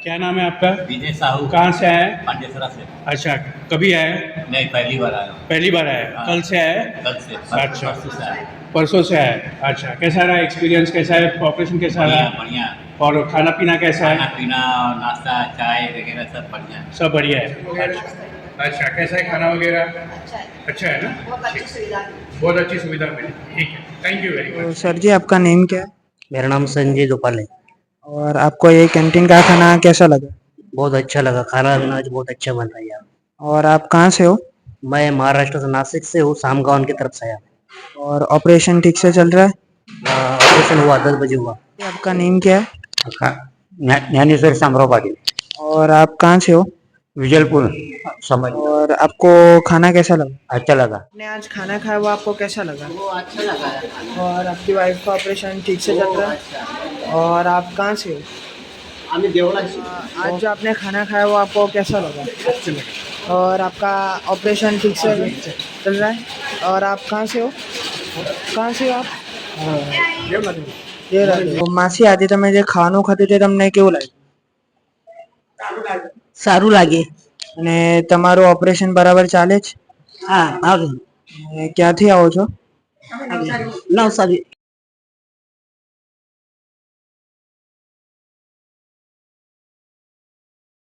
क्या नाम है आपका? विजय साहू। कहाँ से आए? पांडेसरा से। अच्छा, कभी आए? नहीं, पहली बार आया हूँ। पहली बार आए? हाँ। कल से आए? कल से अच्छा, परसों से आया। परसों से आए। अच्छा, कैसा रहा एक्सपीरियंस? कैसा है ऑपरेशन? कैसा बढ़िया रहा? बढ़िया। और खाना पीना कैसा खाना है? पीना और नाश्ता चाय वगैरह सब बढ़िया है। सब बढ़िया है। अच्छा, अच्छा, कैसा है खाना वगैरह? अच्छा है ना? बहुत अच्छी सुविधा मिली। ठीक है, थैंक यू वेरी तो मच। सर जी, आपका नेम क्या है? मेरा नाम संजय गोपाल है। और आपको ये कैंटीन का खाना कैसा लगा? बहुत अच्छा लगा, खाना वाना आज बहुत अच्छा बन रहा है यार। और आप कहाँ से हो? मैं महाराष्ट्र से नासिक से हूँ, सामगांव की तरफ से आया। और ऑपरेशन ठीक से चल रहा है? ऑपरेशन हुआ 10 बजे हुआ। आपका नेम क्या है? ज्ञानेश्वर शामराव पाटिल, और आप कहाँ से हो? विजलपुर समझ। और आपको खाना कैसा लगा? अच्छा लगा। आपने आज खाना खाया वो आपको कैसा लगा? वो अच्छा लगा है। और आपकी वाइफ का ऑपरेशन ठीक से चल रहा है? और आप कहाँ से हो? आम्ही देवळा आज जो आपने खाना खाया वो आपको कैसा लगा? और आपका ऑपरेशन ठीक से चल रहा है? और आप कहाँ से हो? कहाँ से हो आप? તો માસી, આજે તમે જે ખાવાનું ખાધું તે તમને કેવું લાગ્યું? સારું લાગે. અને તમારું ઓપરેશન બરાબર ચાલે છે? હા આવે અને ક્યાંથી આવો છો? નવસારી